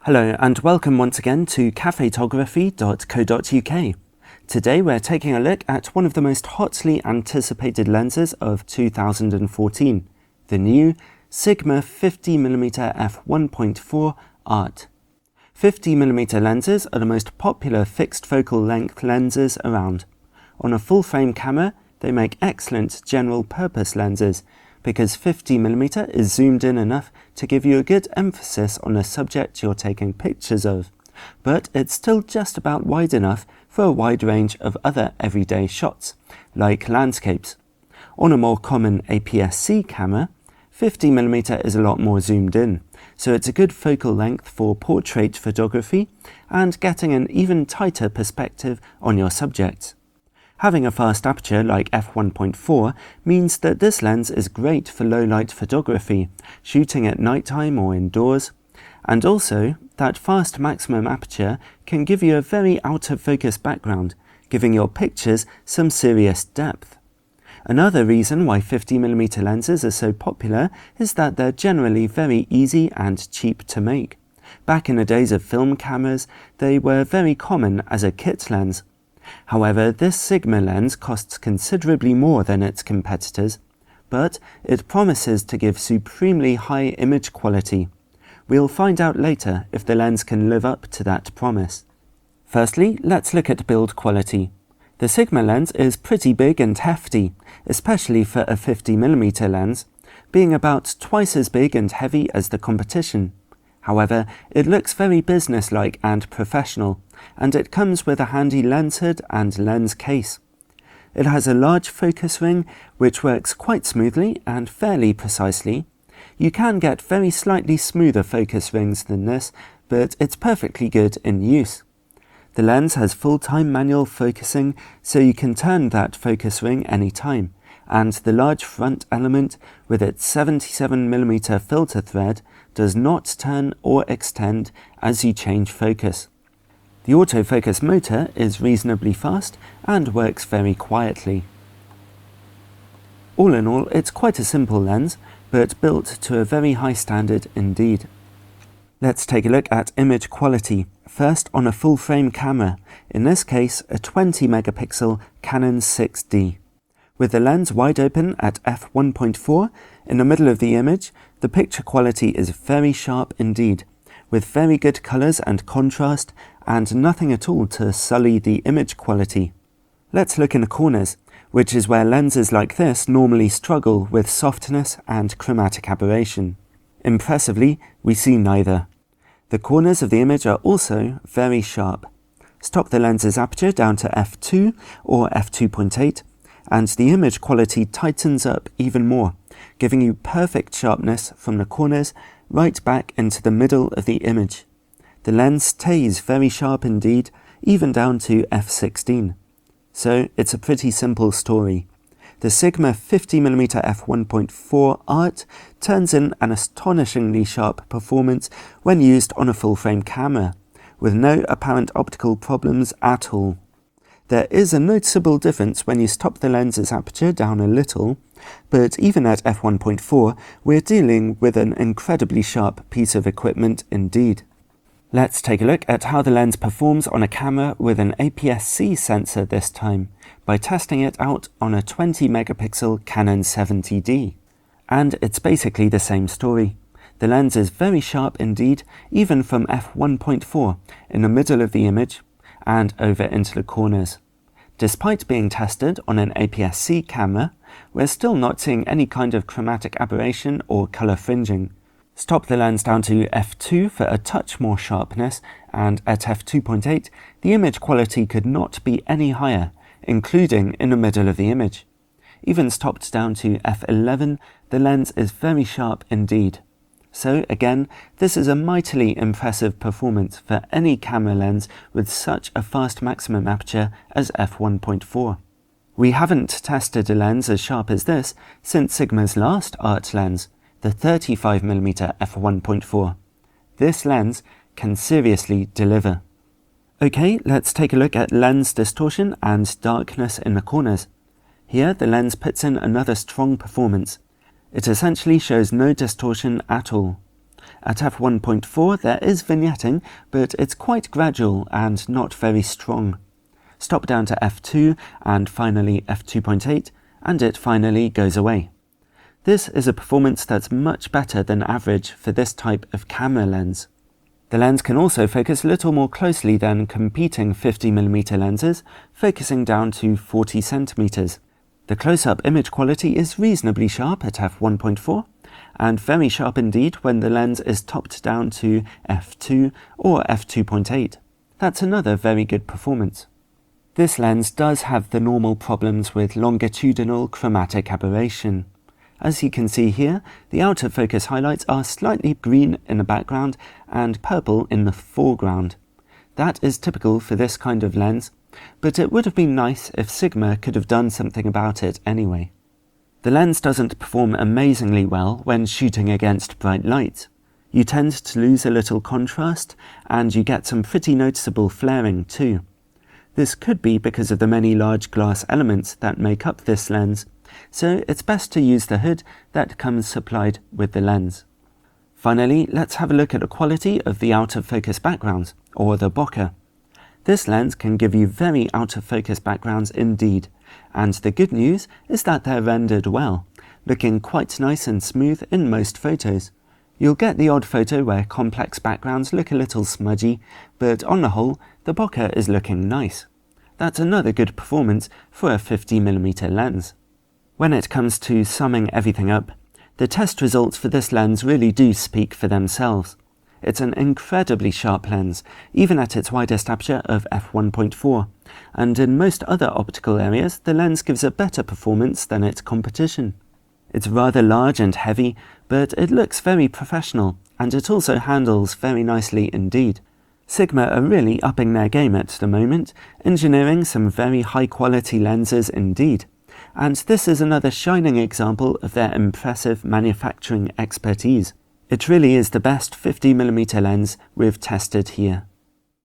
Hello and welcome once again to cafetography.co.uk. Today we're taking a look at one of the most hotly anticipated lenses of 2014, the new Sigma 50mm f1.4 ART. 50mm lenses are the most popular fixed focal length lenses around. On a full-frame camera, they make excellent general-purpose lenses because 50mm is zoomed in enough to give you a good emphasis on the subject you're taking pictures of, but it's still just about wide enough for a wide range of other everyday shots, like landscapes. On a more common APS-C camera, 50mm is a lot more zoomed in, so it's a good focal length for portrait photography and getting an even tighter perspective on your subjects. Having a fast aperture like f1.4 means that this lens is great for low-light photography, shooting at nighttime or indoors, and also that fast maximum aperture can give you a very out-of-focus background, giving your pictures some serious depth. Another reason why 50mm lenses are so popular is that they're generally very easy and cheap to make. Back in the days of film cameras, they were very common as a kit lens. However, this Sigma lens costs considerably more than its competitors, but it promises to give supremely high image quality. We'll find out later if the lens can live up to that promise. Firstly, let's look at build quality. The Sigma lens is pretty big and hefty, especially for a 50mm lens, being about twice as big and heavy as the competition. However, it looks very businesslike and professional, and it comes with a handy lens hood and lens case. It has a large focus ring which works quite smoothly and fairly precisely. You can get very slightly smoother focus rings than this, but it's perfectly good in use. The lens has full-time manual focusing, so you can turn that focus ring anytime, and the large front element with its 77mm filter thread does not turn or extend as you change focus. The autofocus motor is reasonably fast and works very quietly. All in all, it's quite a simple lens, but built to a very high standard indeed. Let's take a look at image quality, first on a full-frame camera, in this case a 20-megapixel Canon 6D. With the lens wide open at f1.4, in the middle of the image, the picture quality is very sharp indeed, with very good colours and contrast, and nothing at all to sully the image quality. Let's look in the corners, which is where lenses like this normally struggle with softness and chromatic aberration. Impressively, we see neither. The corners of the image are also very sharp. Stop the lens's aperture down to f2 or f2.8, and the image quality tightens up even more, giving you perfect sharpness from the corners right back into the middle of the image. The lens stays very sharp indeed, even down to f16. So it's a pretty simple story. The Sigma 50mm f1.4 ART turns in an astonishingly sharp performance when used on a full-frame camera, with no apparent optical problems at all. There is a noticeable difference when you stop the lens's aperture down a little, but even at f1.4 we're dealing with an incredibly sharp piece of equipment indeed. Let's take a look at how the lens performs on a camera with an APS-C sensor this time, by testing it out on a 20-megapixel Canon 70D. And it's basically the same story. The lens is very sharp indeed, even from f1.4 in the middle of the image and over into the corners. Despite being tested on an APS-C camera, we're still not seeing any kind of chromatic aberration or colour fringing. Stop the lens down to f2 for a touch more sharpness, and at f2.8 the image quality could not be any higher, including in the middle of the image. Even stopped down to f11, the lens is very sharp indeed. So again, this is a mightily impressive performance for any camera lens with such a fast maximum aperture as f1.4. We haven't tested a lens as sharp as this since Sigma's last ART lens, the 35mm f1.4. This lens can seriously deliver. Okay, let's take a look at lens distortion and darkness in the corners. Here the lens puts in another strong performance. It essentially shows no distortion at all. At f1.4 there is vignetting, but it's quite gradual and not very strong. Stop down to f2 and finally f2.8, and it finally goes away. This is a performance that's much better than average for this type of camera lens. The lens can also focus a little more closely than competing 50mm lenses, focusing down to 40 centimeters. The close-up image quality is reasonably sharp at f1.4, and very sharp indeed when the lens is topped down to f2 or f2.8. That's another very good performance. This lens does have the normal problems with longitudinal chromatic aberration. As you can see here, the out of focus highlights are slightly green in the background and purple in the foreground. That is typical for this kind of lens, but it would have been nice if Sigma could have done something about it anyway. The lens doesn't perform amazingly well when shooting against bright light. You tend to lose a little contrast, and you get some pretty noticeable flaring too. This could be because of the many large glass elements that make up this lens, so it's best to use the hood that comes supplied with the lens. Finally, let's have a look at the quality of the out of focus backgrounds, or the bokeh. This lens can give you very out of focus backgrounds indeed, and the good news is that they're rendered well, looking quite nice and smooth in most photos. You'll get the odd photo where complex backgrounds look a little smudgy, but on the whole, the bokeh is looking nice. That's another good performance for a 50mm lens. When it comes to summing everything up, the test results for this lens really do speak for themselves. It's an incredibly sharp lens, even at its widest aperture of f1.4, and in most other optical areas the lens gives a better performance than its competition. It's rather large and heavy, but it looks very professional, and it also handles very nicely indeed. Sigma are really upping their game at the moment, engineering some very high quality lenses indeed. And this is another shining example of their impressive manufacturing expertise. It really is the best 50mm lens we've tested here.